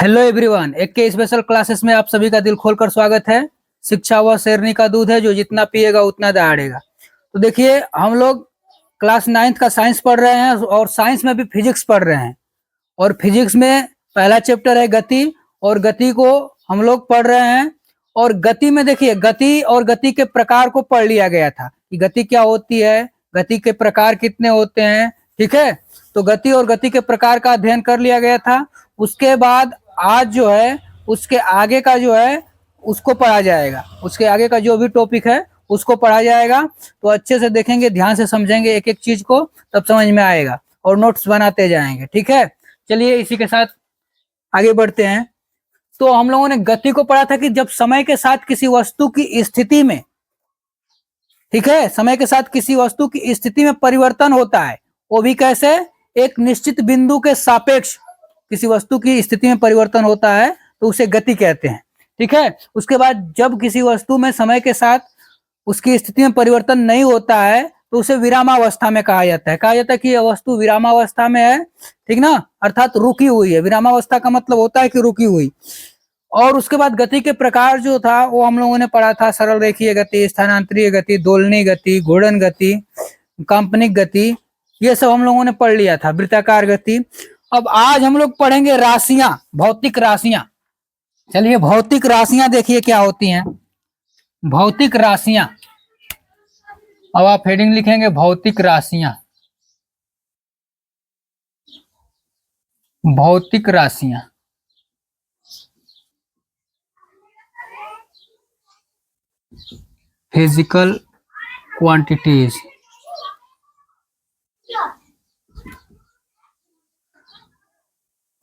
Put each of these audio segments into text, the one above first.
Hello everyone, एक के special classes में आप सभी का दिल खोलकर स्वागत है। शिक्षा वह शेरनी का दूध है, जो जितना पिएगा उतना दहाड़ेगा। तो देखिए, हम लोग क्लास 9th का साइंस पढ़ रहे हैं और साइंस में भी फिजिक्स पढ़ रहे हैं। और फिजिक्स में पहला चैप्टर है गति, और गति को हम लोग पढ़ रहे हैं। और गति में देखिए, गति और गति के प्रकार को पढ़ लिया गया था कि गति क्या होती है, गति के प्रकार कितने होते हैं। ठीक है, तो गति और गति के प्रकार का अध्ययन कर लिया गया था। उसके बाद आज जो है उसके आगे का जो है उसको पढ़ा जाएगा। उसके आगे का जो भी टॉपिक है उसको पढ़ा जाएगा। तो अच्छे से देखेंगे, ध्यान से समझेंगे एक एक चीज को, तब समझ में आएगा और नोट्स बनाते जाएंगे। ठीक है, चलिए इसी के साथ आगे बढ़ते हैं। तो हम लोगों ने गति को पढ़ा था कि जब समय के साथ किसी वस्तु की स्थिति में, ठीक है, समय के साथ किसी वस्तु की स्थिति में परिवर्तन होता है, वो भी कैसे, एक निश्चित बिंदु के सापेक्ष किसी वस्तु की स्थिति में परिवर्तन होता है तो उसे गति कहते हैं। ठीक है, उसके बाद जब किसी वस्तु में समय के साथ उसकी स्थिति में परिवर्तन नहीं होता है तो उसे विरामावस्था में कहा जाता है। कहा जाता है कि यह वस्तु विरामावस्था में है, ठीक ना, अर्थात रुकी हुई है। विरामावस्था का मतलब होता है कि रुकी हुई। और उसके बाद गति के प्रकार जो था वो हम लोगों ने पढ़ा था, सरल रेखीय गति, स्थानांतरीय गति, दोलनी गति, घूर्णन गति, काल्पनिक गति, ये सब हम लोगों ने पढ़ लिया था, वृत्ताकार गति। अब आज हम लोग पढ़ेंगे राशियां, भौतिक राशियां। चलिए, भौतिक राशियां देखिए क्या होती हैं। भौतिक राशियां, अब आप हेडिंग लिखेंगे भौतिक राशियां। भौतिक राशियां, फिजिकल क्वांटिटीज।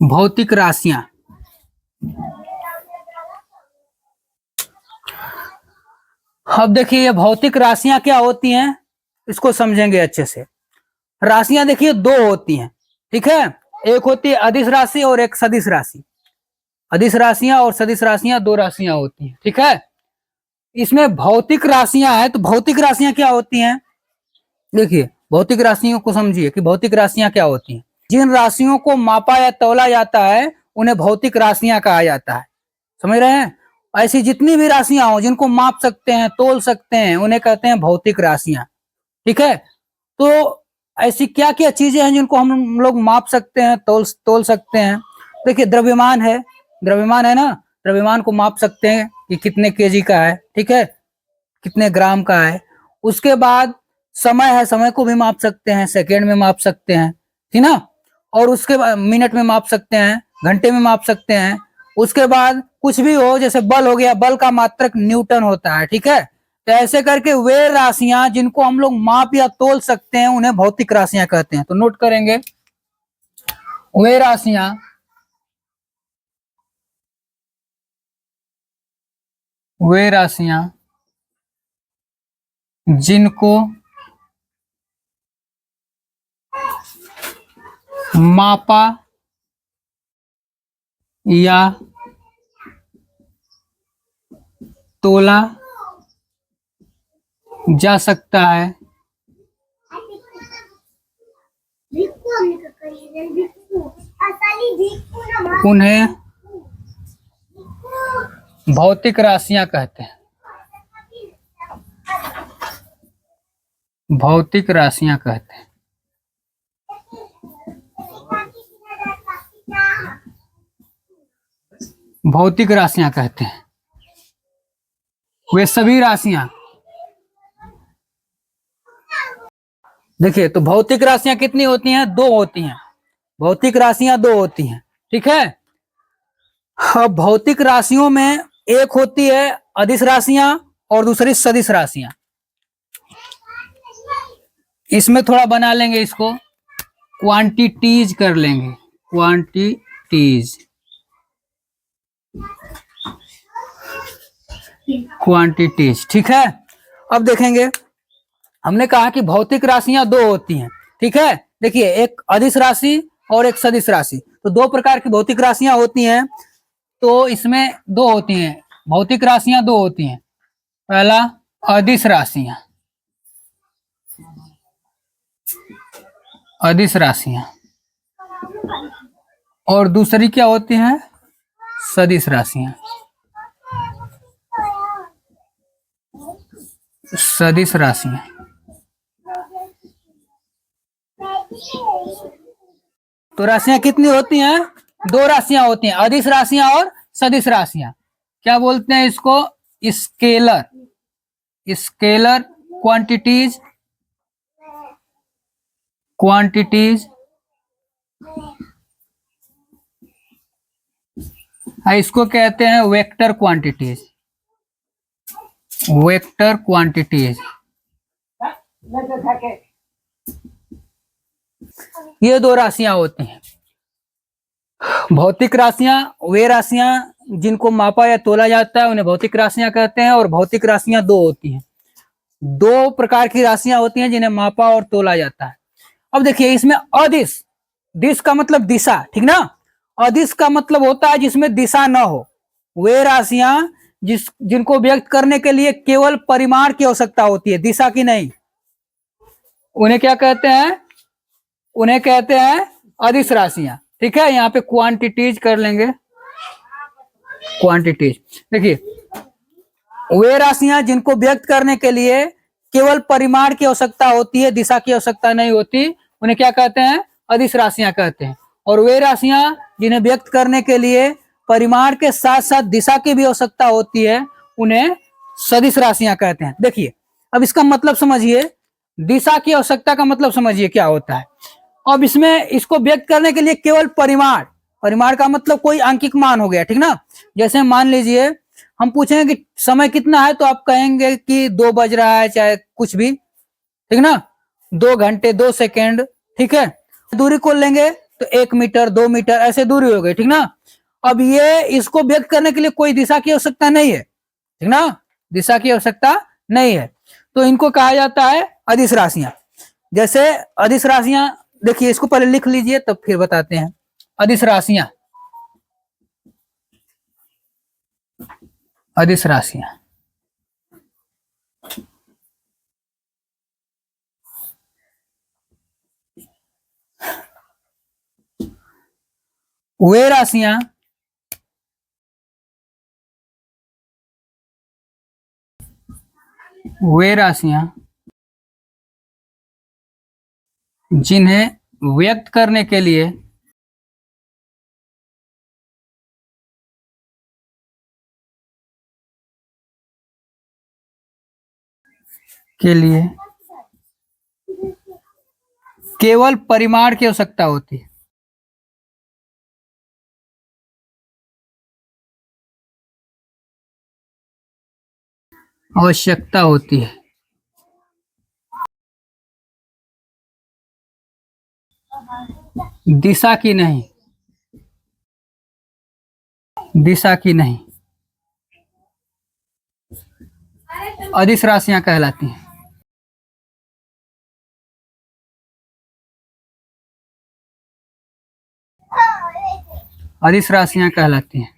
भौतिक राशियां, अब देखिए ये भौतिक राशियां क्या होती हैं, इसको समझेंगे अच्छे से। राशियां देखिए दो होती हैं, ठीक है, एक होती है अदिश राशि और एक सदिश राशि। अदिश राशियां और सदिश राशियां दो राशियां होती हैं, ठीक है। इसमें भौतिक राशियां हैं, तो भौतिक राशियां क्या होती हैं, देखिए भौतिक राशियों को समझिए कि भौतिक राशियां क्या होती हैं। जिन राशियों को मापा या तौला जाता है उन्हें भौतिक राशियां कहा जाता है। समझ रहे हैं, ऐसी जितनी भी राशियां हो जिनको माप सकते हैं, तोल सकते हैं, उन्हें कहते हैं भौतिक राशियां। ठीक है, तो ऐसी क्या क्या चीजें हैं जिनको हम लोग माप सकते हैं, तोल सकते हैं। देखिए द्रव्यमान है, द्रव्यमान है ना, द्रव्यमान को माप सकते हैं कि कितने केजी का है, ठीक है, कितने ग्राम का है। उसके बाद समय है, समय को भी माप सकते हैं, सेकेंड में माप सकते हैं, ठीक ना। और उसके बाद मिनट में माप सकते हैं, घंटे में माप सकते हैं। उसके बाद कुछ भी हो, जैसे बल हो गया, बल का मात्रक न्यूटन होता है, ठीक है। तो ऐसे करके वे राशियां जिनको हम लोग माप या तोल सकते हैं उन्हें भौतिक राशियां कहते हैं। तो नोट करेंगे, वे राशियां जिनको मापा या तोला जा सकता है उन्हें भौतिक राशियां कहते हैं। भौतिक राशियां कहते हैं। भौतिक राशियां कहते हैं वे सभी राशियां। देखिए, तो भौतिक राशियां कितनी होती हैं, दो होती हैं। भौतिक राशियां दो होती हैं, ठीक है। अब भौतिक राशियों में एक होती है अदिश राशियां और दूसरी सदिश राशियां। इसमें थोड़ा बना लेंगे, इसको क्वांटिटीज कर लेंगे, क्वांटिटीज, क्वांटिटीज, ठीक है। अब देखेंगे, हमने कहा कि भौतिक राशियां दो होती हैं, ठीक है। देखिए, एक अदिश राशि और एक सदिश राशि, तो दो प्रकार की भौतिक राशियां होती हैं। तो इसमें दो होती हैं, भौतिक राशियां दो होती हैं। पहला अदिश राशियां, अदिश राशियां, और दूसरी क्या होती हैं, सदिश राशियां, सदिश राशियां। तो राशियां कितनी होती हैं? दो राशियां होती हैं, अदिश राशियां और सदिश राशियां। क्या बोलते हैं इसको? Scalar, scalar quantities, quantities. इसको कहते हैं वेक्टर क्वांटिटीज, वेक्टर क्वांटिटीज। ये दो राशियां होती हैं। भौतिक राशियां वे राशियां जिनको मापा या तोला जाता है उन्हें भौतिक राशियां कहते हैं, और भौतिक राशियां दो होती हैं। दो प्रकार की राशियां होती हैं जिन्हें मापा और तोला जाता है। अब देखिए इसमें अदिश, दिश का मतलब दिशा, ठीक ना। अदिश का मतलब होता है जिसमें दिशा न हो। वे राशियां जिनको व्यक्त करने के लिए केवल परिमाण की आवश्यकता होती है, दिशा की नहीं, उन्हें क्या कहते हैं? उन्हें कहते हैं अदिश राशियां। ठीक है, यहाँ पे क्वांटिटीज कर लेंगे, क्वांटिटीज। देखिए वे राशियां जिनको व्यक्त करने के लिए केवल परिमाण की आवश्यकता होती है, दिशा की आवश्यकता नहीं होती, उन्हें क्या कहते हैं? अदिश राशियां कहते हैं। और वे राशियां जिन्हें व्यक्त करने के लिए परिमाण के साथ साथ दिशा की भी आवश्यकता होती है, उन्हें सदिश राशियां कहते हैं। देखिए अब इसका मतलब समझिए, दिशा की आवश्यकता का मतलब समझिए क्या होता है। अब इसमें इसको व्यक्त करने के लिए केवल परिमाण, परिमाण का मतलब कोई अंकिक मान हो गया, ठीक ना। जैसे मान लीजिए हम पूछेंगे कि समय कितना है, तो आप कहेंगे कि 2 बज रहा है, चाहे कुछ भी, ठीक ना, 2 घंटे 2 सेकेंड, ठीक है। दूरी को लेंगे तो 1 मीटर 2 मीटर ऐसे दूरी हो गई, ठीक ना। अब ये इसको व्यक्त करने के लिए कोई दिशा की आवश्यकता नहीं है, ठीक ना, दिशा की आवश्यकता नहीं है, तो इनको कहा जाता है अदिश राशियां। जैसे अदिश राशियां, देखिए इसको पहले लिख लीजिए तब फिर बताते हैं। अदिश राशियां, अदिश राशियां। वे राशियां जिन्हें व्यक्त करने के लिए केवल परिमाण की आवश्यकता होती है, आवश्यकता होती है। दिशा की नहीं, दिशा की नहीं, अदिश राशियां कहलाती हैं। अदिश राशियां कहलाती हैं।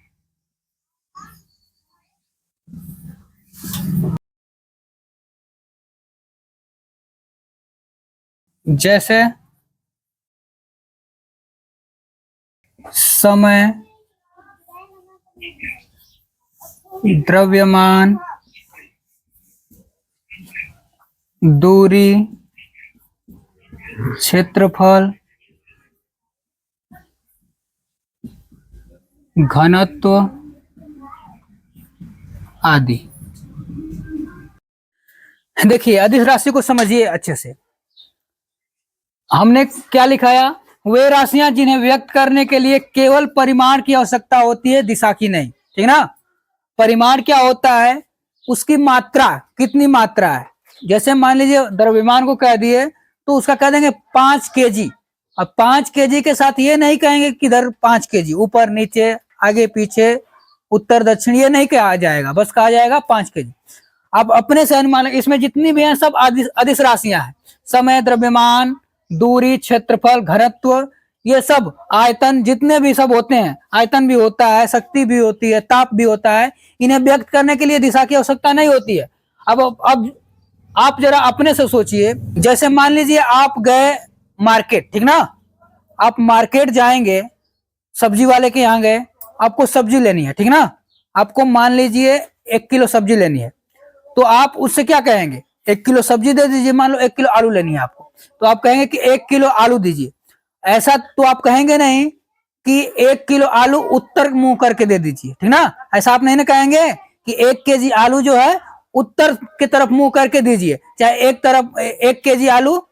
जैसे समय, द्रव्यमान, दूरी, क्षेत्रफल, घनत्व आदि। देखिए अदिश राशि को समझिए अच्छे से। हमने क्या लिखाया? वे राशियां जिन्हें व्यक्त करने के लिए केवल परिमाण की आवश्यकता होती है, दिशा की नहीं, ठीक ना। परिमाण क्या होता है? उसकी मात्रा, कितनी मात्रा है। जैसे मान लीजिए द्रव्यमान को कह दिए तो उसका कह देंगे 5 केजी। अब 5 केजी के साथ ये नहीं कहेंगे कि इधर 5 केजी, ऊपर नीचे आगे पीछे उत्तर दक्षिण, ये नहीं कहा जाएगा, बस कहा जाएगा 5 केजी। अब अपने से अनुमान, इसमें जितनी भी हैं सब अदिश राशियां हैं। समय, द्रव्यमान, दूरी, क्षेत्रफल, घनत्व, ये सब आयतन, जितने भी सब होते हैं, आयतन भी होता है, शक्ति भी होती है, ताप भी होता है, इन्हें व्यक्त करने के लिए दिशा की आवश्यकता नहीं होती है। अब आप जरा अपने से सोचिए, जैसे मान लीजिए आप गए मार्केट, ठीक ना, आप मार्केट जाएंगे, सब्जी वाले के यहाँ गए आपको सब्जी लेनी है, ठीक ना, आपको मान लीजिए 1 किलो सब्जी लेनी है, तो आप उससे क्या कहेंगे, 1 किलो सब्जी दे दीजिए, मान लो 1 किलो आलू लेनी है आपको, तो आप कहेंगे कि 1 किलो आलू दीजिए। ऐसा तो आप कहेंगे नहीं कि 1 किलो आलू उत्तर मुंह करके दे दीजिए, ठीक ना, ऐसा आप नहीं ना कहेंगे कि 1 केजी आलू जो है उत्तर की तरफ मुंह करके दीजिए, चाहे एक तरफ 1 केजी आलू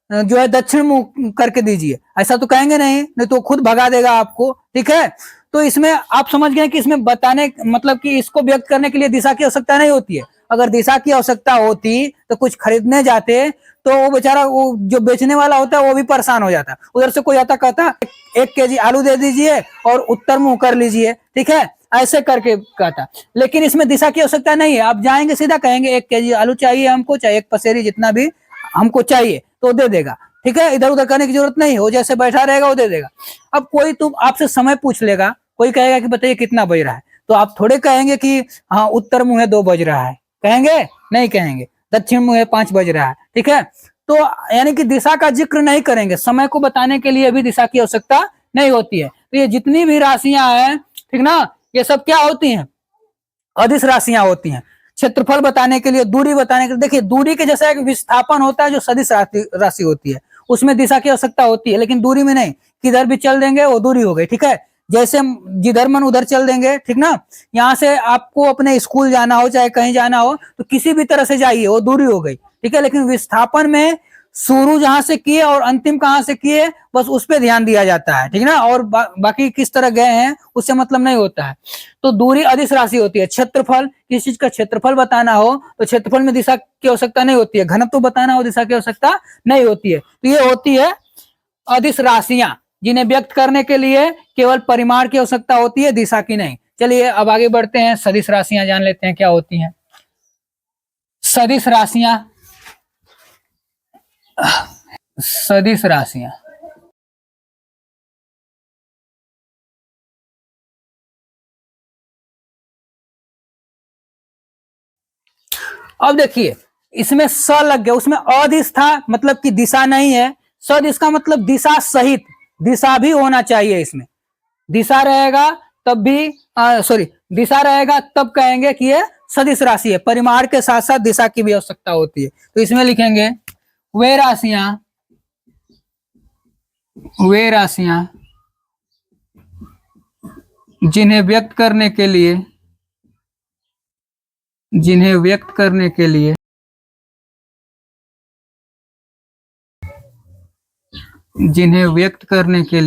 जो है दक्षिण मुंह करके दीजिए, ऐसा तो कहेंगे नहीं तो खुद भगा देगा आपको, ठीक है। तो इसमें आप समझ गए कि इसमें बताने मतलब कि इसको व्यक्त करने के लिए दिशा की आवश्यकता नहीं होती है। अगर दिशा की आवश्यकता होती तो कुछ खरीदने जाते तो वो बेचारा वो जो बेचने वाला होता है वो भी परेशान हो जाता, उधर से कोई आता कहता 1 केजी आलू दे दीजिए और उत्तर मुंह कर लीजिए, ठीक है, ऐसे करके कहता। लेकिन इसमें दिशा की आवश्यकता नहीं है, आप जाएंगे सीधा कहेंगे 1 केजी आलू चाहिए हमको, चाहे 1 पसेरी जितना भी हमको चाहिए तो दे देगा, ठीक है, इधर उधर करने की जरूरत नहीं है, वो जैसे बैठा रहेगा वो दे देगा। अब कोई तुम आपसे समय पूछ लेगा, कोई कहेगा कि बताइए कितना बज रहा है, तो आप थोड़े कहेंगे कि हाँ उत्तर मुंह है 2 बज रहा है, कहेंगे नहीं कहेंगे, दक्षिण मुंह है 5 बज रहा है, ठीक है। तो यानी कि दिशा का जिक्र नहीं करेंगे, समय को बताने के लिए भी दिशा की आवश्यकता नहीं होती है। तो ये जितनी भी राशियां हैं, ठीक ना, ये सब क्या होती हैं, अदिश राशियां होती हैं। क्षेत्रफल बताने के लिए, दूरी बताने के लिए, देखिए दूरी के जैसा एक विस्थापन होता है जो सदिश राशि होती है, उसमें दिशा की आवश्यकता होती है, लेकिन दूरी में नहीं, किधर भी चल देंगे वो दूरी हो गई, ठीक है। जैसे जिधर मन उधर चल देंगे, ठीक ना, यहाँ से आपको अपने स्कूल जाना हो चाहे कहीं जाना हो तो किसी भी तरह से जाइए, वो दूरी हो गई, ठीक है। लेकिन विस्थापन में शुरू जहां से किए और अंतिम कहां से किए बस उस पर ध्यान दिया जाता है, ठीक ना, और बाकी किस तरह गए हैं उससे मतलब नहीं होता है। तो दूरी अदिश राशि होती है। क्षेत्रफल, किसी चीज का क्षेत्रफल बताना हो तो क्षेत्रफल में दिशा की आवश्यकता नहीं होती है, घनत्व बताना हो दिशा की आवश्यकता नहीं होती है। तो ये होती है अदिश राशियां, जिन्हें व्यक्त करने के लिए केवल परिमाण की आवश्यकता होती है, दिशा की नहीं। चलिए अब आगे बढ़ते हैं, सदिश राशियां जान लेते हैं क्या होती हैं। सदिश राशियां, सदिश राशियां अब देखिए इसमें स लग गया, उसमें अदिश था मतलब कि दिशा नहीं है, सदिश का मतलब दिशा सहित, दिशा भी होना चाहिए इसमें, दिशा रहेगा तब भी सॉरी दिशा रहेगा तब कहेंगे कि ये सदिश राशि है। परिमाण के साथ साथ दिशा की भी आवश्यकता होती है, तो इसमें लिखेंगे वे राशियां, वे राशियां जिन्हें व्यक्त करने के लिए, जिन्हें व्यक्त करने के लिए जिन्हें व्यक्त करने के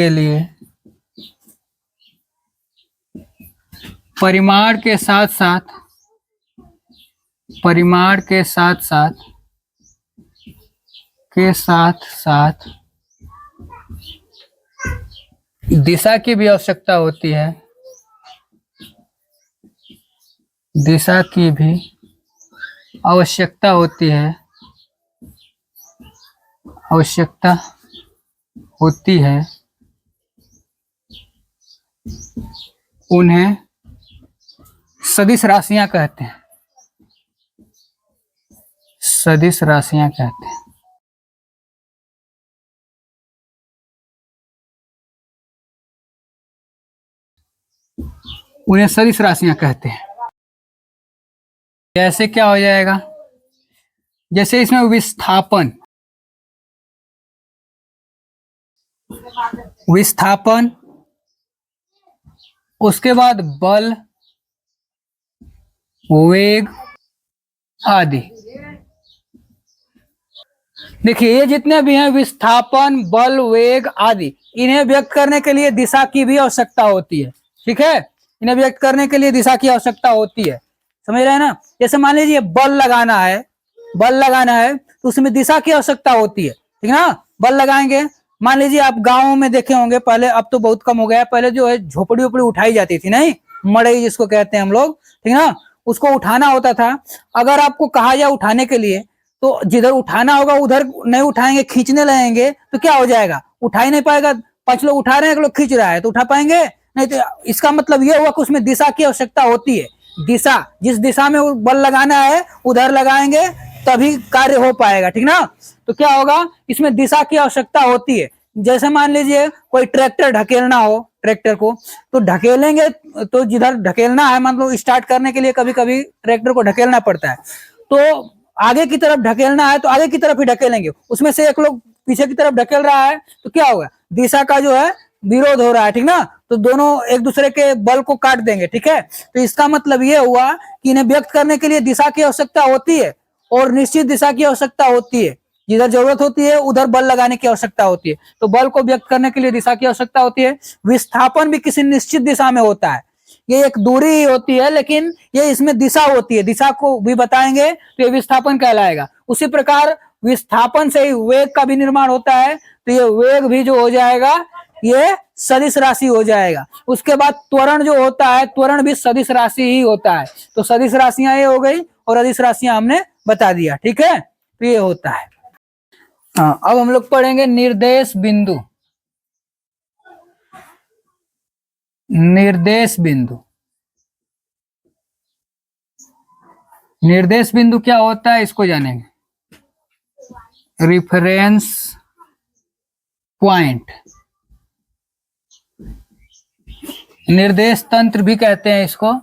लिए परिमाण के साथ साथ, परिमाण के साथ साथ दिशा की भी आवश्यकता होती है, दिशा की भी आवश्यकता होती है, आवश्यकता होती है, उन्हें सदिश राशियां कहते हैं, सदिश राशियां कहते हैं। उन्हें सदिश राशियां कहते हैं। जैसे क्या हो जाएगा, जैसे इसमें विस्थापन, विस्थापन, उसके बाद बल, वेग आदि। देखिए ये जितने भी हैं विस्थापन, बल, वेग आदि, इन्हें व्यक्त करने के लिए दिशा की भी आवश्यकता होती है, ठीक है, इन्हें व्यक्त करने के लिए दिशा की आवश्यकता होती है, समझ रहे हैं ना। जैसे मान लीजिए बल लगाना है, बल लगाना है तो उसमें दिशा की आवश्यकता होती है, ठीक ना, बल लगाएंगे। मान लीजिए आप गाँव में देखे होंगे पहले, अब तो बहुत कम हो गया है, पहले जो है झोपड़ी उपड़ी उठाई जाती थी, नहीं मड़ई जिसको कहते हैं हम लोग, ठीक ना, उसको उठाना होता था। अगर आपको कहा जाए उठाने के लिए तो जिधर उठाना होगा उधर नहीं उठाएंगे, खींचने लगेंगे तो क्या हो जाएगा, उठा ही नहीं पाएगा। 5 लोग उठा रहे हैं, 1 लोग खींच रहा है तो उठा पाएंगे नहीं। तो इसका मतलब ये हुआ कि उसमें दिशा की आवश्यकता होती है, दिशा, जिस दिशा में बल लगाना है उधर लगाएंगे तभी कार्य हो पाएगा, ठीक ना। तो क्या होगा, इसमें दिशा की आवश्यकता होती है। जैसे मान लीजिए कोई ट्रैक्टर ढकेलना हो, ट्रैक्टर को तो ढकेलेंगे, तो जिधर ढकेलना है, मतलब स्टार्ट करने के लिए कभी कभी ट्रैक्टर को ढकेलना पड़ता है, तो आगे की तरफ ढकेलना है तो आगे की तरफ ही ढकेलेंगे। उसमें से एक लोग पीछे की तरफ ढकेल रहा है तो क्या होगा, दिशा का जो है विरोध हो रहा है, ठीक ना। तो दोनों एक दूसरे के बल को काट देंगे, ठीक है। तो इसका मतलब ये हुआ कि इन्हें व्यक्त करने के लिए दिशा की आवश्यकता होती है और निश्चित दिशा की आवश्यकता होती है। जिधर जरूरत होती है उधर बल लगाने की आवश्यकता होती है। तो बल को व्यक्त करने के लिए दिशा की आवश्यकता होती है। विस्थापन भी किसी निश्चित दिशा में होता है। ये एक दूरी ही होती है, लेकिन ये इसमें दिशा होती है, दिशा को भी बताएंगे तो ये विस्थापन कहलाएगा। उसी प्रकार विस्थापन से ही वेग का भी निर्माण होता है, तो ये वेग भी जो हो जाएगा ये सदिश राशि हो जाएगा। उसके बाद त्वरण जो होता है, त्वरण भी सदिश राशि ही होता है। तो सदिश राशियां ये हो गई और अदिश राशियां हमने बता दिया, ठीक है। तो ये होता है। हाँ, अब हम लोग पढ़ेंगे निर्देश बिंदु। निर्देश बिंदु, निर्देश बिंदु क्या होता है इसको जानेंगे। रिफरेंस पॉइंट, निर्देश तंत्र भी कहते हैं इसको।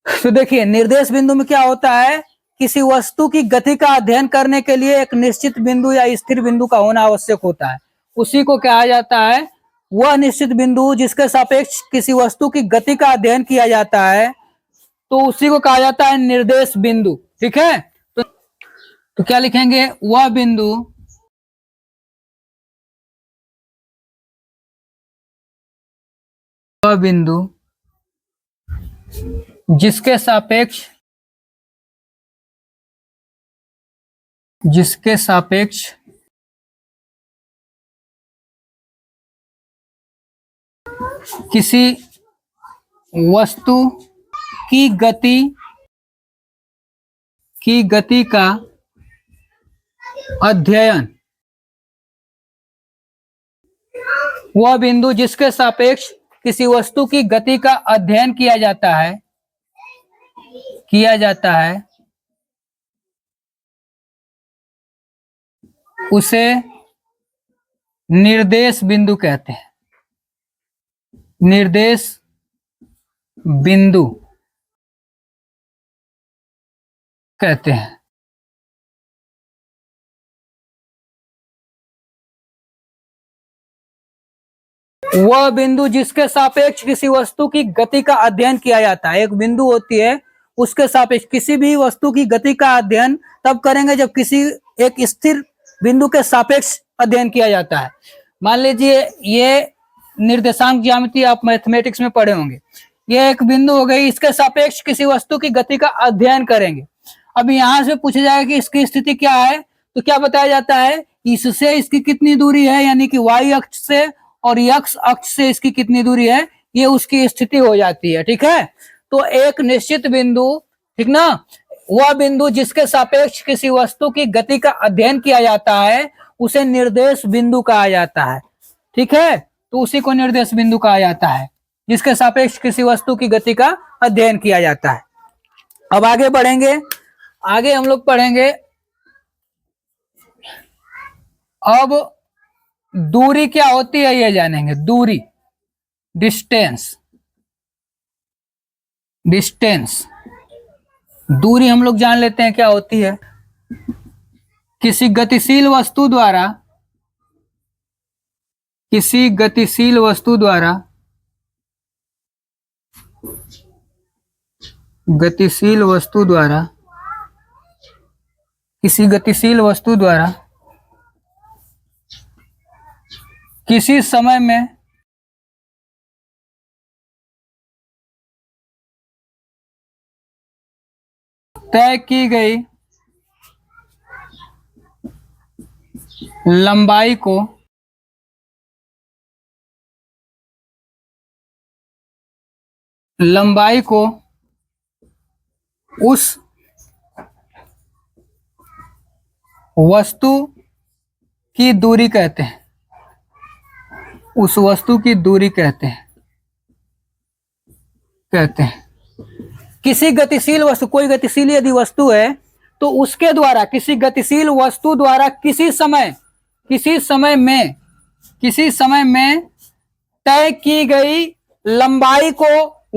तो देखिए निर्देश बिंदु में क्या होता है, किसी वस्तु की गति का अध्ययन करने के लिए एक निश्चित बिंदु या स्थिर बिंदु का होना आवश्यक होता है। उसी को कहा जाता है, वह निश्चित बिंदु जिसके सापेक्ष किसी वस्तु की गति का अध्ययन किया जाता है, तो उसी को कहा जाता है निर्देश बिंदु, ठीक है। तो क्या लिखेंगे, वह बिंदु जिसके सापेक्ष किसी वस्तु की गति का अध्ययन, वह बिंदु जिसके सापेक्ष किसी वस्तु की गति का अध्ययन किया जाता है उसे निर्देश बिंदु कहते हैं। निर्देश बिंदु कहते हैं। वह बिंदु जिसके सापेक्ष किसी वस्तु की गति का अध्ययन किया जाता है। एक बिंदु होती है, उसके सापेक्ष किसी भी वस्तु की गति का अध्ययन तब करेंगे जब किसी एक स्थिर बिंदु के सापेक्ष अध्ययन किया जाता है। मान लीजिए ये निर्देशांक ज्यामिति आप मैथमेटिक्स में पढ़े होंगे। ये एक बिंदु हो गई, इसके सापेक्ष किसी वस्तु की गति का अध्ययन करेंगे। अब यहां से पूछा जाएगा कि इसकी स्थिति क्या है, तो क्या बताया जाता है, इससे इसकी कितनी दूरी है, यानी कि वाई अक्ष से और एक्स अक्ष से इसकी कितनी दूरी है, ये उसकी स्थिति हो जाती है, ठीक है। तो एक निश्चित बिंदु, ठीक ना, वह बिंदु जिसके सापेक्ष किसी वस्तु की गति का अध्ययन किया जाता है उसे निर्देश बिंदु कहा जाता है, ठीक है। तो उसी को निर्देश बिंदु कहा जाता है जिसके सापेक्ष किसी वस्तु की गति का अध्ययन किया जाता है। अब आगे बढ़ेंगे, आगे हम लोग पढ़ेंगे अब दूरी क्या होती है ये जानेंगे। दूरी, डिस्टेंस, दूरी हम लोग जान लेते हैं क्या होती है। किसी गतिशील वस्तु द्वारा किसी समय में तय की गई लंबाई को उस वस्तु की दूरी कहते हैं। किसी गतिशील वस्तु, कोई गतिशील यदि वस्तु है तो उसके द्वारा किसी गतिशील वस्तु द्वारा किसी समय में तय की गई लंबाई को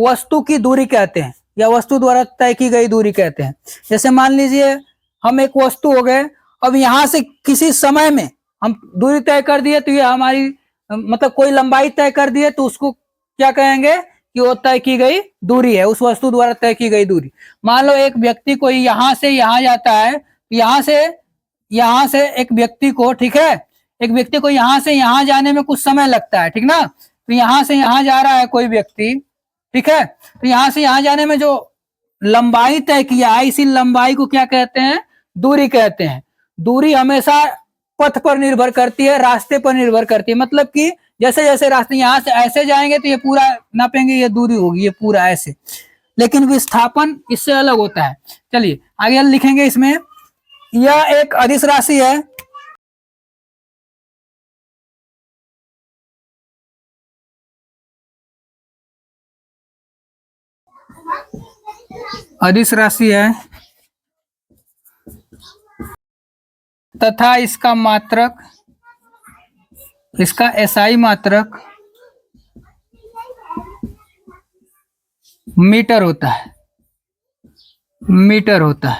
वस्तु की दूरी कहते हैं, या वस्तु द्वारा तय की गई दूरी कहते हैं। जैसे मान लीजिए हम एक वस्तु हो गए, अब यहां से किसी समय में हम दूरी तय कर दिए, तो ये हमारी मतलब कोई लंबाई तय कर दिए, तो उसको क्या कहेंगे कि वो तय की गई दूरी है, उस वस्तु द्वारा तय की गई दूरी। मान लो एक व्यक्ति को यहां से यहां जाता है, यहां से एक व्यक्ति को, ठीक है, एक व्यक्ति को यहां से यहां जाने में कुछ समय लगता है, ठीक ना। तो यहां से यहां जा रहा है कोई व्यक्ति, ठीक है, तो यहां से यहां जाने में जो लंबाई तय किया है, इसी लंबाई को क्या कहते हैं, दूरी कहते हैं। दूरी हमेशा पथ पर निर्भर करती है, रास्ते पर निर्भर करती है। मतलब कि जैसे जैसे रास्ते यहां से ऐसे जाएंगे तो ये पूरा नापेंगे, ये दूरी होगी, ये पूरा ऐसे। लेकिन विस्थापन इससे अलग होता है। चलिए आगे लिखेंगे इसमें, यह एक अदिश राशि है, अदिश राशि है तथा इसका मात्रक, इसका एसआई मात्रक मीटर होता है, मीटर होता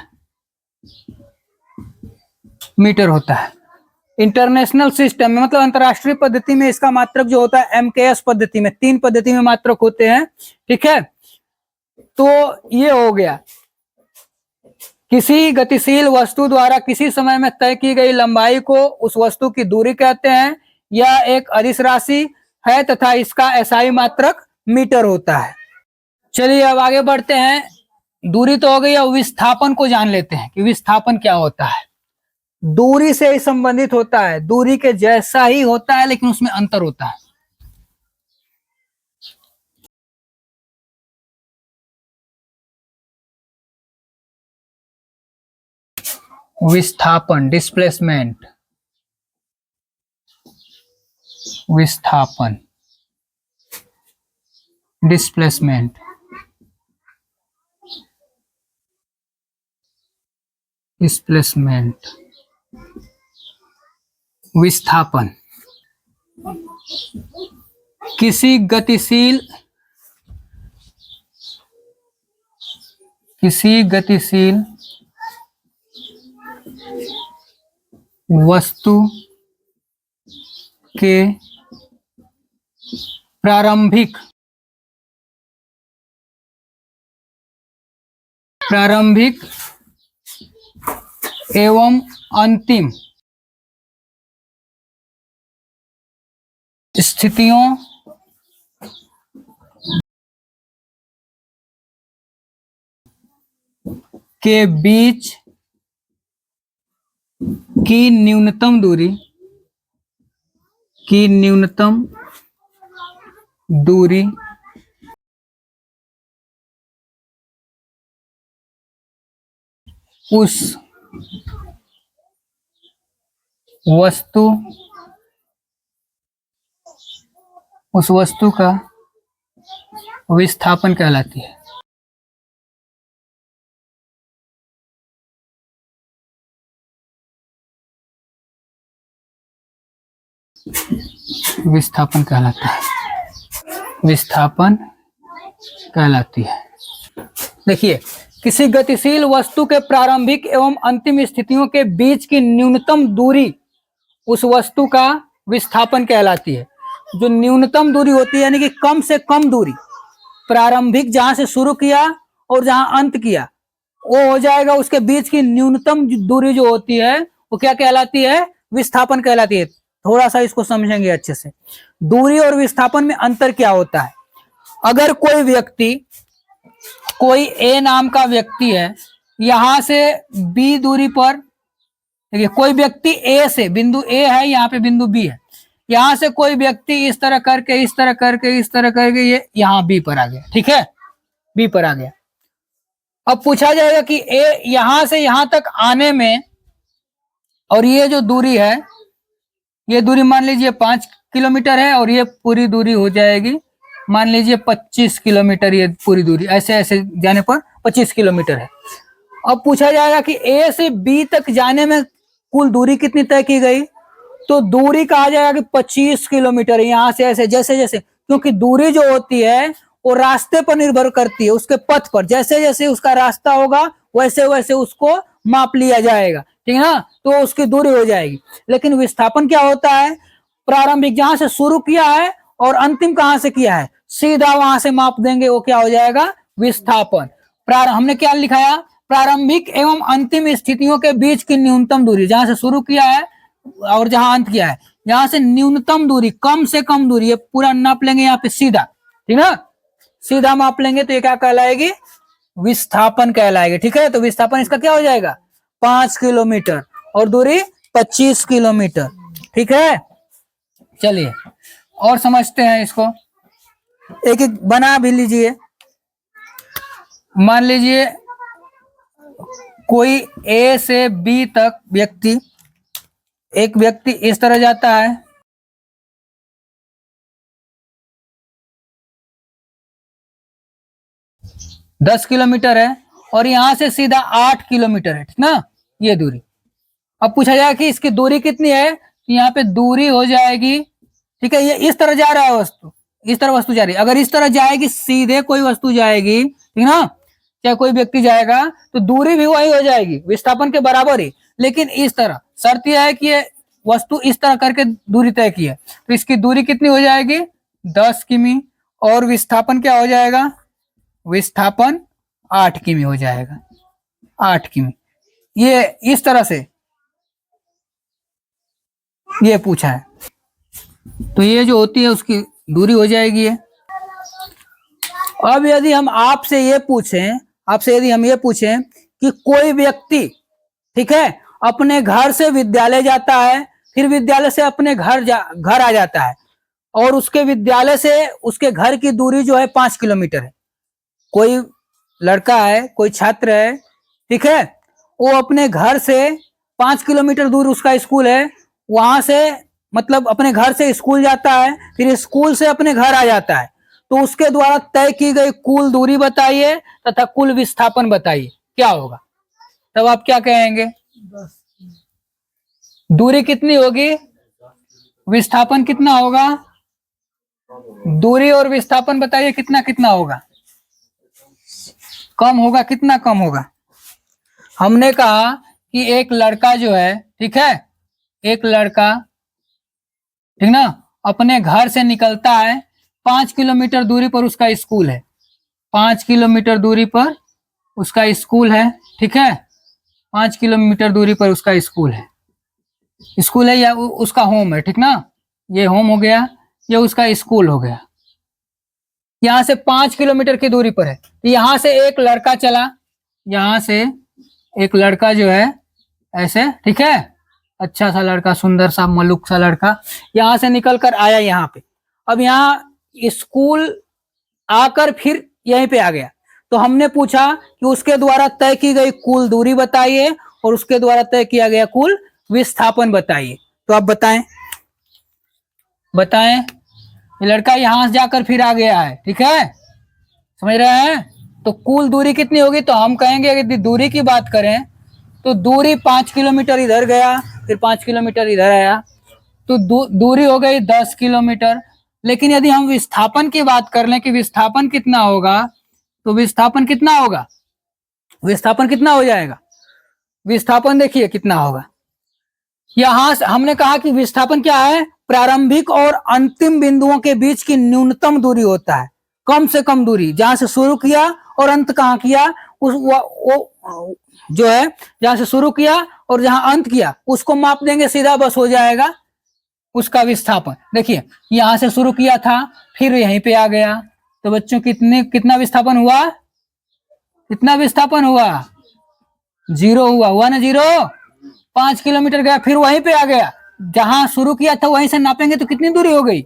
है। इंटरनेशनल सिस्टम में, मतलब अंतरराष्ट्रीय पद्धति में, इसका मात्रक जो होता है एमकेएस पद्धति में, 3 पद्धति में मात्रक होते हैं, ठीक है। तो ये हो गया, किसी गतिशील वस्तु द्वारा किसी समय में तय की गई लंबाई को उस वस्तु की दूरी कहते हैं। यह एक अदिश राशि है तथा इसका एसआई मात्रक मीटर होता है। चलिए अब आगे बढ़ते हैं, दूरी तो हो गई, अब विस्थापन को जान लेते हैं कि विस्थापन क्या होता है। दूरी से ही संबंधित होता है, दूरी के जैसा ही होता है, लेकिन उसमें अंतर होता है। विस्थापन, डिस्प्लेसमेंट, विस्थापन, डिस्प्लेसमेंट, डिस्प्लेसमेंट, विस्थापन किसी गतिशील वस्तु के प्रारंभिक एवं अंतिम स्थितियों के बीच की न्यूनतम दूरी उस वस्तु का विस्थापन कहलाती है। विस्थापन कहलाती है। देखिए, किसी गतिशील वस्तु के प्रारंभिक एवं अंतिम स्थितियों के बीच की न्यूनतम दूरी उस वस्तु का विस्थापन कहलाती है। जो न्यूनतम दूरी होती है, यानी कि कम से कम दूरी, प्रारंभिक जहां से शुरू किया और जहां अंत किया, वो हो जाएगा, उसके बीच की न्यूनतम दूरी जो होती है वो क्या कहलाती है, विस्थापन कहलाती है। थोड़ा सा इसको समझेंगे अच्छे से। दूरी और विस्थापन में अंतर क्या होता है। अगर कोई ए नाम का व्यक्ति है, यहां से बी दूरी पर, देखिए कोई व्यक्ति ए से, बिंदु ए है, यहाँ पे बिंदु बी है, यहां से कोई व्यक्ति इस तरह करके ये यहाँ बी पर आ गया, ठीक है, बी पर आ गया। अब पूछा जाएगा कि ए यहां से यहां तक आने में, और ये जो दूरी है, ये दूरी मान लीजिए 5 किलोमीटर है, और ये पूरी दूरी हो जाएगी मान लीजिए 25 किलोमीटर, ये पूरी दूरी ऐसे ऐसे जाने पर 25 किलोमीटर है। अब पूछा जाएगा कि ए से बी तक जाने में कुल दूरी कितनी तय की गई, तो दूरी कहा जाएगा कि 25 किलोमीटर। यहां से ऐसे जैसे जैसे, क्योंकि दूरी जो होती है वो रास्ते पर निर्भर करती है, उसके पथ पर, जैसे जैसे उसका रास्ता होगा वैसे वैसे उसको माप लिया जाएगा, ठीक है ना, तो उसकी दूरी हो जाएगी। लेकिन विस्थापन क्या होता है, प्रारंभिक जहां से शुरू किया है और अंतिम कहां से किया है, सीधा वहां से माप देंगे, वो क्या हो जाएगा, विस्थापन। हमने क्या लिखाया, प्रारंभिक एवं अंतिम स्थितियों के बीच की न्यूनतम दूरी, जहां से शुरू किया है और जहां अंत किया है, यहां से न्यूनतम दूरी, कम से कम दूरी, ये पूरा नाप लेंगे यहाँ पे सीधा, ठीक है, सीधा माप लेंगे तो ये क्या कहलाएगी, विस्थापन कहलाएगी। ठीक है, तो विस्थापन इसका क्या हो जाएगा, 5 किलोमीटर और दूरी 25 किलोमीटर। ठीक है, चलिए और समझते हैं इसको, एक एक बना भी लीजिए। मान लीजिए कोई ए से बी तक व्यक्ति, एक व्यक्ति इस तरह जाता है, दस किलोमीटर है, और यहां से सीधा 8 किलोमीटर है, ठीक ना, ये दूरी। अब पूछा जाए कि इसकी दूरी कितनी है, तो यहाँ पे दूरी हो जाएगी, ठीक है, ये इस तरह जा रहा है वस्तु, इस तरह वस्तु जा रही है, अगर इस तरह जाएगी, सीधे कोई वस्तु जाएगी, ठीक ना, चाहे कोई व्यक्ति जाएगा, तो दूरी भी वही हो जाएगी, विस्थापन के बराबर ही। लेकिन इस तरह शर्त यह है कि ये वस्तु इस तरह करके दूरी तय की है, तो इसकी दूरी कितनी हो जाएगी, 10 किमी, और विस्थापन क्या हो जाएगा, विस्थापन 8 किमी हो जाएगा, 8 किमी। ये इस तरह से ये पूछा है, तो ये जो होती है उसकी दूरी हो जाएगी है। अब यदि हम आपसे ये पूछें, आपसे यदि हम ये पूछें कि कोई व्यक्ति, ठीक है, अपने घर से विद्यालय जाता है, फिर विद्यालय से अपने घर आ जाता है, और उसके विद्यालय से उसके घर की दूरी जो है 5 किलोमीटर है। कोई लड़का है, कोई छात्र है, ठीक है, वो अपने घर से 5 किलोमीटर दूर उसका स्कूल है, वहां से मतलब अपने घर से स्कूल जाता है, फिर स्कूल से अपने घर आ जाता है, तो उसके द्वारा तय की गई कुल दूरी बताइए तथा कुल विस्थापन बताइए, क्या होगा। तब आप क्या कहेंगे, दूरी कितनी होगी, विस्थापन कितना होगा, दूरी और विस्थापन बताइए कितना कितना होगा, कम होगा, कितना कम होगा। हमने कहा कि एक लड़का जो है, ठीक है, एक लड़का, ठीक ना, अपने घर से निकलता है, 5 किलोमीटर दूरी पर उसका स्कूल है, 5 किलोमीटर दूरी पर उसका स्कूल है, ठीक है, 5 किलोमीटर दूरी पर उसका स्कूल है या उसका होम है, ठीक ना, ये होम हो गया, ये उसका स्कूल हो गया, यहां से 5 किलोमीटर की दूरी पर है। यहां से एक लड़का चला, यहां से एक लड़का जो है ऐसे, ठीक है, अच्छा सा लड़का, सुंदर सा मलुक सा लड़का, यहां से निकल कर आया यहाँ पे, अब यहाँ स्कूल आकर फिर यहीं पे आ गया, तो हमने पूछा कि उसके द्वारा तय की गई कुल दूरी बताइए और उसके द्वारा तय किया गया कुल विस्थापन बताइए। तो आप बताएं, बताएं, ये लड़का यहां से जाकर फिर आ गया है, ठीक है, समझ रहे हैं, तो कुल दूरी कितनी होगी, तो हम कहेंगे यदि दूरी की बात करें तो दूरी 5 किलोमीटर इधर गया, फिर 5 किलोमीटर इधर आया, तो दूरी हो गई 10 किलोमीटर। लेकिन यदि हम विस्थापन की बात कर लें कि विस्थापन कितना होगा, तो विस्थापन कितना होगा, विस्थापन कितना हो जाएगा, विस्थापन देखिए कितना होगा, यहां से हमने कहा कि विस्थापन क्या है, प्रारंभिक और अंतिम बिंदुओं के बीच की न्यूनतम दूरी होता है, कम से कम दूरी, जहां से शुरू किया और अंत कहां किया, उस वो जो है जहां से शुरू किया और जहां अंत किया उसको माप देंगे, सीधा बस हो जाएगा उसका विस्थापन। देखिए यहां से शुरू किया था, फिर यहीं पे आ गया, तो बच्चों कितना विस्थापन हुआ, कितना विस्थापन हुआ, 0 हुआ ना, 0, 5 किलोमीटर गया, फिर वहीं पे आ गया, जहां शुरू किया था वहीं से नापेंगे तो कितनी दूरी हो गई,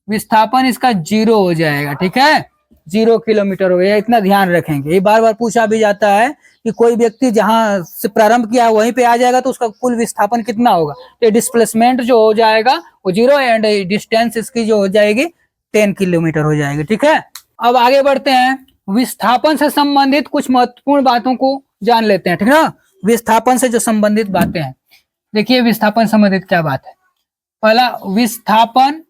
विस्थापन इसका 0 हो जाएगा, ठीक है, 0 किलोमीटर हो गया। इतना ध्यान रखेंगे, ये बार बार पूछा भी जाता है कि कोई व्यक्ति जहां से प्रारंभ किया वहीं पे आ जाएगा तो उसका कुल विस्थापन कितना होगा, तो डिस्प्लेसमेंट जो हो जाएगा वो 0 एंड डिस्टेंस इसकी जो हो जाएगी 10 किलोमीटर हो जाएगी। ठीक है, अब आगे बढ़ते हैं, विस्थापन से संबंधित कुछ महत्वपूर्ण बातों को जान लेते हैं, ठीक है ना। विस्थापन से जो संबंधित बातें हैं, देखिए विस्थापन संबंधित क्या बात है। पहला, विस्थापन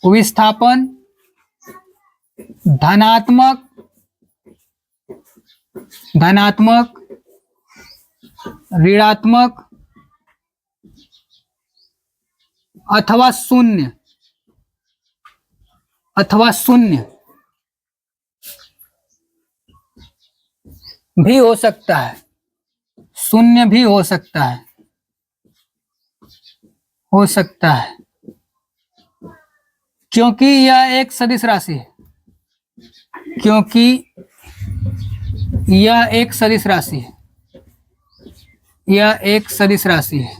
विस्थापन धनात्मक धनात्मक ऋणात्मक अथवा शून्य भी हो सकता है, शून्य भी हो सकता है, क्योंकि यह एक सदिश राशि है, क्योंकि यह एक सदिश राशि है, यह एक सदिश राशि है,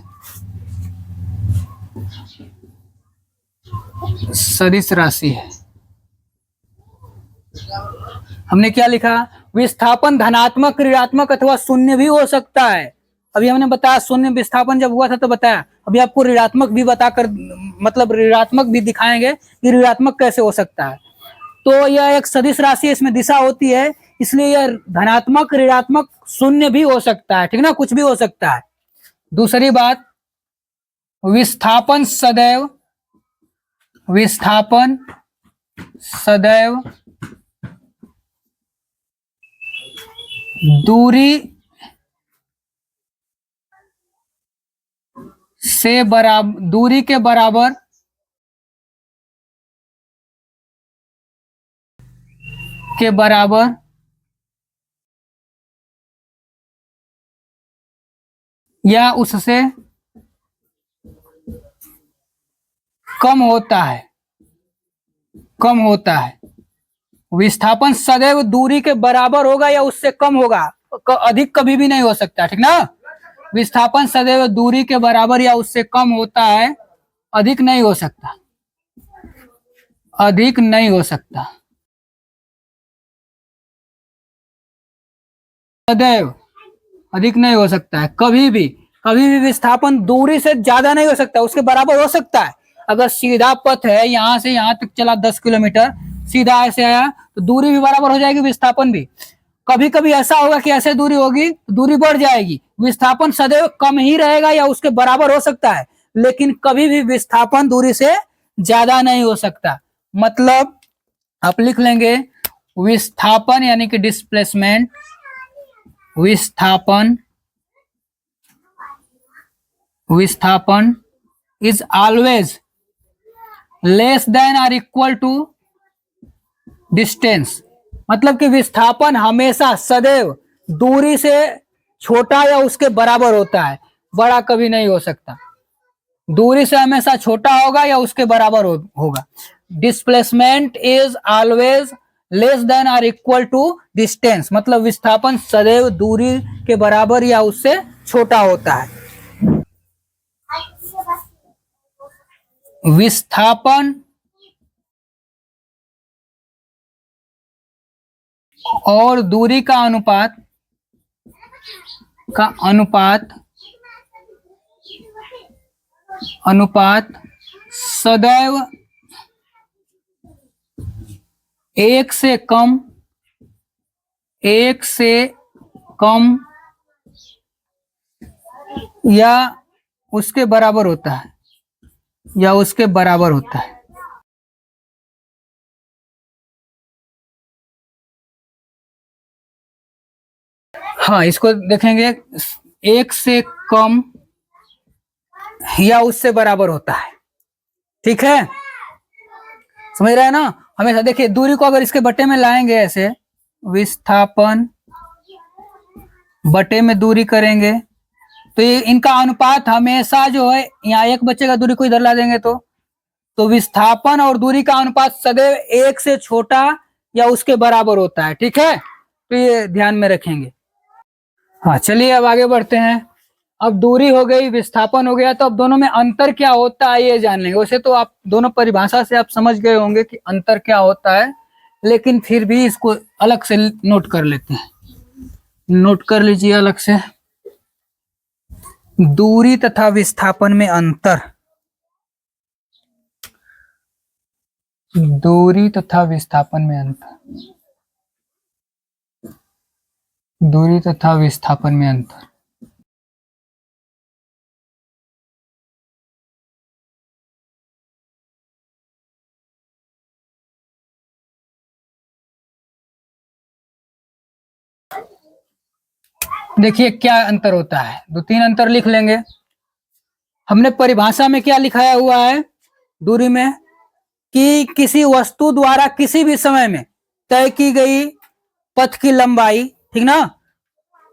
सदिश राशि है। हमने क्या लिखा, विस्थापन धनात्मक ऋणात्मक अथवा शून्य भी हो सकता है। अभी हमने बताया शून्य विस्थापन जब हुआ था तो बताया, अभी आपको ऋणात्मक भी बताकर, मतलब ऋणात्मक भी दिखाएंगे कि ऋणात्मक कैसे हो सकता है। तो यह एक सदिश राशि है, इसमें दिशा होती है, इसलिए यह धनात्मक ऋणात्मक शून्य भी हो सकता है, ठीक ना, कुछ भी हो सकता है। दूसरी बात, विस्थापन सदैव दूरी के बराबर या उससे कम होता है। विस्थापन सदैव दूरी के बराबर होगा या उससे कम होगा, अधिक कभी भी नहीं हो सकता, ठीक ना। विस्थापन सदैव दूरी के बराबर या उससे कम होता है, अधिक नहीं हो सकता, अधिक नहीं हो सकता। सदैव अधिक नहीं हो सकता है, कभी भी विस्थापन दूरी से ज्यादा नहीं हो सकता, उसके बराबर हो सकता है। अगर सीधा पथ है, यहां से यहां तक चला 10 किलोमीटर, सीधा ऐसे आया तो दूरी भी बराबर हो जाएगी, विस्थापन भी। कभी कभी ऐसा होगा कि ऐसे दूरी होगी तो दूरी बढ़ जाएगी, विस्थापन सदैव कम ही रहेगा या उसके बराबर हो सकता है, लेकिन कभी भी विस्थापन दूरी से ज्यादा नहीं हो सकता। मतलब आप लिख लेंगे, विस्थापन यानी कि डिस्प्लेसमेंट, विस्थापन इज ऑलवेज लेस देन और इक्वल टू डिस्टेंस। मतलब कि विस्थापन हमेशा सदैव दूरी से छोटा या उसके बराबर होता है, बड़ा कभी नहीं हो सकता। दूरी से हमेशा छोटा होगा या उसके बराबर होगा। Displacement is always less than और इक्वल टू डिस्टेंस, मतलब विस्थापन सदैव दूरी के बराबर या उससे छोटा होता है। विस्थापन और दूरी का अनुपात सदैव एक से कम या उसके बराबर होता है, हाँ, इसको देखेंगे, एक से कम या उससे बराबर होता है, ठीक है, समझ रहे हैं ना। हमेशा देखिए दूरी को अगर इसके बटे में लाएंगे, ऐसे विस्थापन बटे में दूरी करेंगे तो ये इनका अनुपात हमेशा जो है, यहाँ एक बचेगा, दूरी को इधर ला देंगे तो विस्थापन और दूरी का अनुपात सदैव एक से छोटा या उसके बराबर होता है, ठीक है, तो ये ध्यान में रखेंगे। हाँ, चलिए अब आगे बढ़ते हैं। अब दूरी हो गई, विस्थापन हो गया, तो अब दोनों में अंतर क्या होता है ये जान लेंगे। वैसे तो आप दोनों परिभाषा से आप समझ गए होंगे कि अंतर क्या होता है, लेकिन फिर भी इसको अलग से नोट कर लेते हैं। नोट कर लीजिए अलग से, दूरी तथा विस्थापन में अंतर। दूरी तथा विस्थापन में अंतर, दूरी तथा विस्थापन में अंतर। देखिए क्या अंतर होता है, दो तीन अंतर लिख लेंगे। हमने परिभाषा में क्या लिखाया हुआ है दूरी में, कि किसी वस्तु द्वारा किसी भी समय में तय की गई पथ की लंबाई, ठीक ना,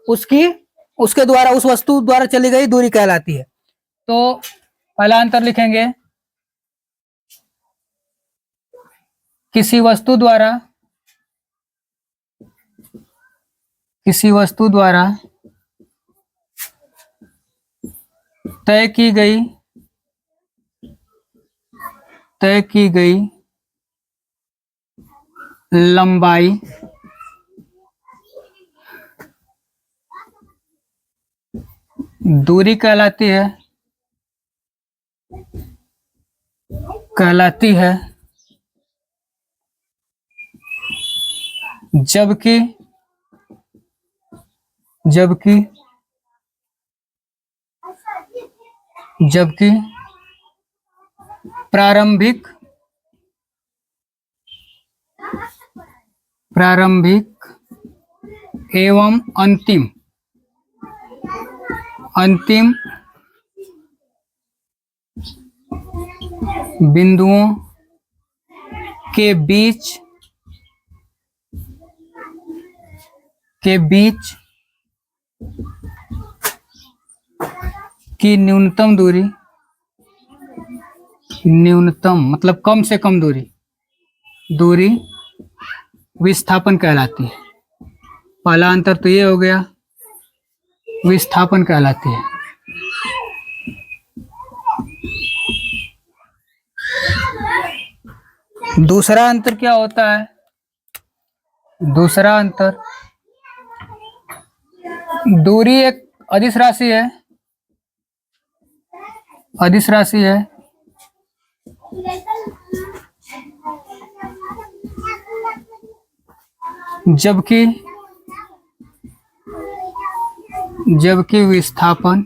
उसकी उसके द्वारा, उस वस्तु द्वारा चली गई दूरी कहलाती है। तो पहला अंतर लिखेंगे, किसी वस्तु द्वारा तय की गई लंबाई दूरी कहलाती है, जबकि प्रारंभिक एवं अंतिम बिंदुओं के बीच की न्यूनतम दूरी, मतलब कम से कम दूरी विस्थापन कहलाती है। पहला अंतर तो ये हो गया, विस्थापन कहलाती है। दूसरा अंतर क्या होता है, दूसरा अंतर, दूरी एक अदिश राशि है, जबकि विस्थापन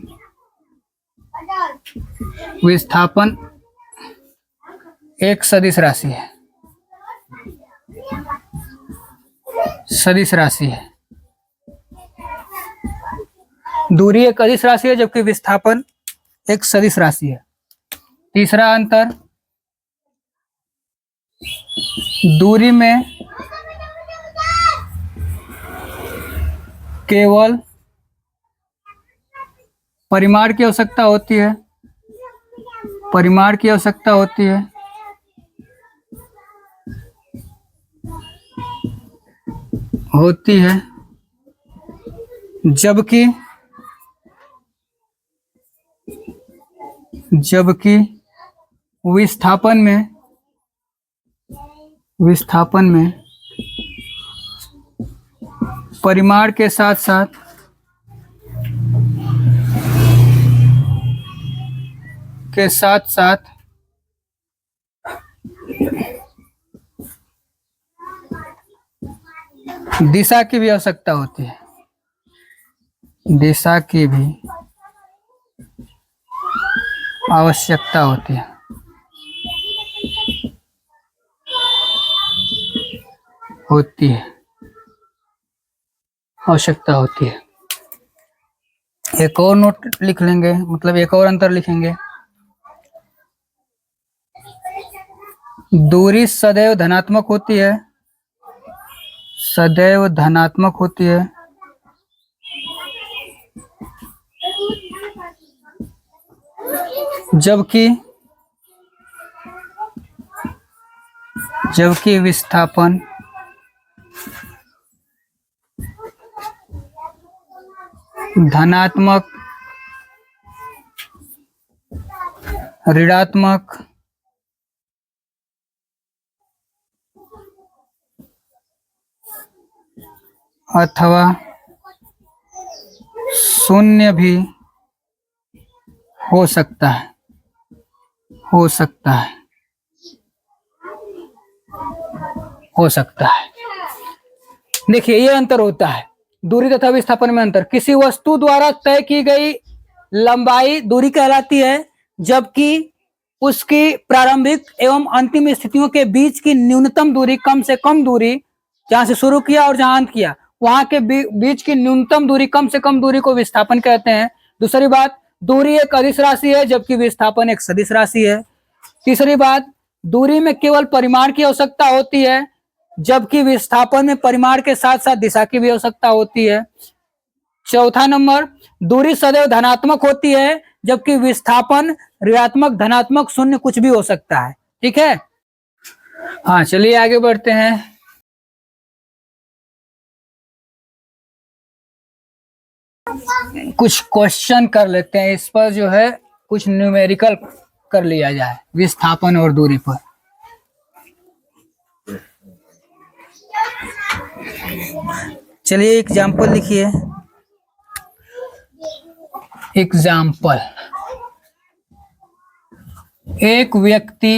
एक सदिश राशि है। दूरी एक अदिश राशि है जबकि विस्थापन एक सदिश राशि है। तीसरा अंतर, दूरी में केवल परिमाण की आवश्यकता होती है, जबकि विस्थापन में परिमाण के साथ साथ दिशा की भी आवश्यकता होती है, आवश्यकता होती है। एक और नोट लिख लेंगे, मतलब एक और अंतर लिखेंगे, दूरी सदैव धनात्मक होती है, जबकि विस्थापन धनात्मक, ऋणात्मक अथवा शून्य भी हो सकता है। देखिए ये अंतर होता है, दूरी तथा विस्थापन में अंतर। किसी वस्तु द्वारा तय की गई लंबाई दूरी कहलाती है, जबकि उसकी प्रारंभिक एवं अंतिम स्थितियों के बीच की न्यूनतम दूरी, कम से कम दूरी, जहां से शुरू किया और जहां अंत किया वहां के बीच की न्यूनतम दूरी, कम से कम दूरी को विस्थापन कहते हैं। दूसरी बात, दूरी एक अदिश राशि है जबकि विस्थापन एक सदिश राशि है। तीसरी बात, दूरी में केवल परिमाण की आवश्यकता होती है जबकि विस्थापन में परिमाण के साथ साथ दिशा की भी आवश्यकता होती है। चौथा नंबर, दूरी सदैव धनात्मक होती है जबकि विस्थापन ऋणात्मक, धनात्मक, शून्य कुछ भी हो सकता है। ठीक है, हाँ चलिए आगे बढ़ते हैं। कुछ क्वेश्चन कर लेते हैं, इस पर जो है कुछ न्यूमेरिकल कर लिया जाए विस्थापन और दूरी पर। चलिए एग्जाम्पल लिखिए। एग्जाम्पल, एक व्यक्ति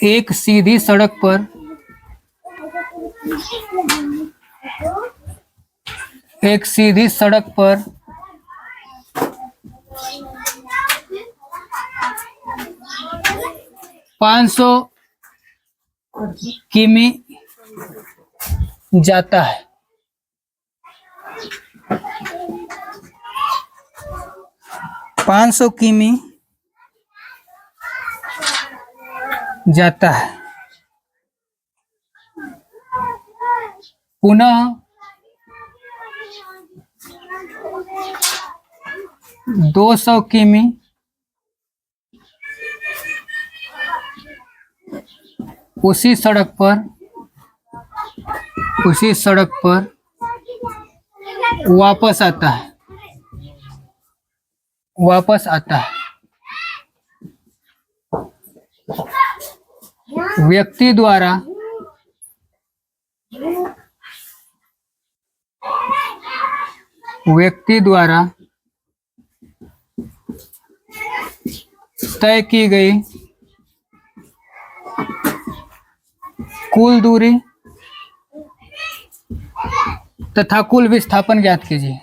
एक सीधी सड़क पर 500 किमी जाता है। 500 किमी जाता है, पुनः 200 किमी उसी सड़क पर वापस आता है। व्यक्ति द्वारा तय की गई कुल दूरी तथा कुल विस्थापन ज्ञात कीजिए।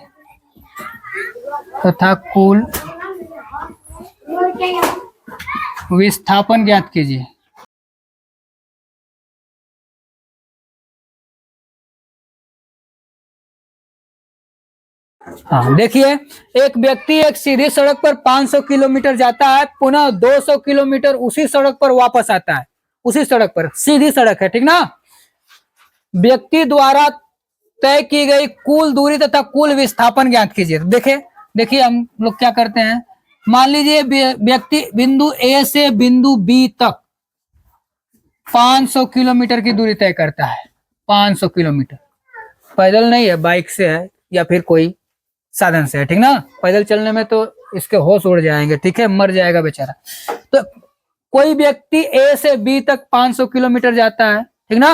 हाँ देखिए, एक व्यक्ति एक सीधी सड़क पर 500 किलोमीटर जाता है, पुनः 200 किलोमीटर उसी सड़क पर वापस आता है। उसी सड़क पर, सीधी सड़क है, ठीक ना। व्यक्ति द्वारा तय की गई कुल दूरी तथा कुल विस्थापन ज्ञात कीजिए। देखिए हम लोग क्या करते हैं, मान लीजिए व्यक्ति बिंदु ए से बिंदु बी तक 500 किलोमीटर की दूरी तय करता है। 500 किलोमीटर, पैदल नहीं है, बाइक से है या फिर कोई साधन से है, ठीक ना। पैदल चलने में तो इसके होश उड़ जाएंगे, ठीक है, मर जाएगा बेचारा। तो कोई व्यक्ति ए से बी तक 500 किलोमीटर जाता है, ठीक ना,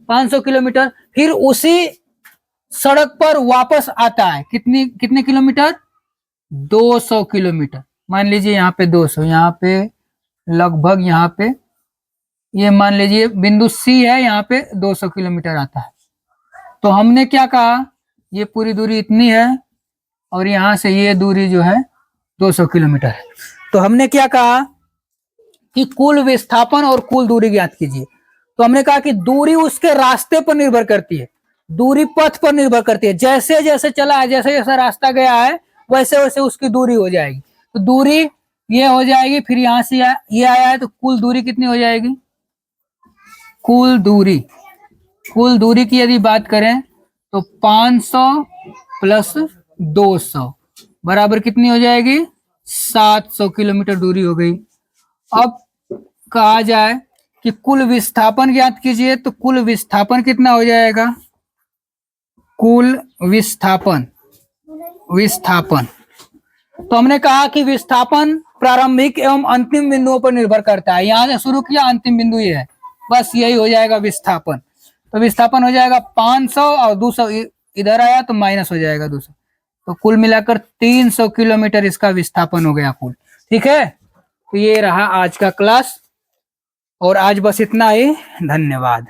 500 किलोमीटर, फिर उसी सड़क पर वापस आता है। कितने किलोमीटर? 200 किलोमीटर। मान लीजिए यहाँ पे 200, यहाँ पे लगभग, यहाँ पे ये मान लीजिए बिंदु सी है, यहाँ पे 200 किलोमीटर आता है। तो हमने क्या कहा, ये पूरी दूरी इतनी है और यहाँ से ये दूरी जो है 200 किलोमीटर है। तो हमने क्या कहा कि कुल विस्थापन और कुल दूरी ज्ञात कीजिए। तो हमने कहा कि दूरी उसके रास्ते पर निर्भर करती है, दूरी पथ पर निर्भर करती है। जैसे जैसे चला है, जैसे जैसे रास्ता गया है, वैसे वैसे उसकी दूरी हो जाएगी। तो दूरी ये हो जाएगी, फिर यहाँ से ये आया है, तो कुल दूरी कितनी हो जाएगी? कुल दूरी की यदि बात करें तो 500 प्लस 200 बराबर कितनी हो जाएगी? 700 किलोमीटर दूरी हो गई। अब कहा जाए कि कुल विस्थापन ज्ञात कीजिए, तो कुल विस्थापन कितना हो जाएगा? कुल विस्थापन तो हमने कहा कि विस्थापन प्रारंभिक एवं अंतिम बिंदुओं पर निर्भर करता है। यहां से शुरू किया, अंतिम बिंदु ये है, बस यही हो जाएगा विस्थापन। तो विस्थापन हो जाएगा 500 और 200 इधर आया तो माइनस हो जाएगा 200, तो कुल मिलाकर 300 किलोमीटर इसका विस्थापन हो गया कुल। ठीक है, तो ये रहा आज का क्लास। और आज बस इतना ही। धन्यवाद।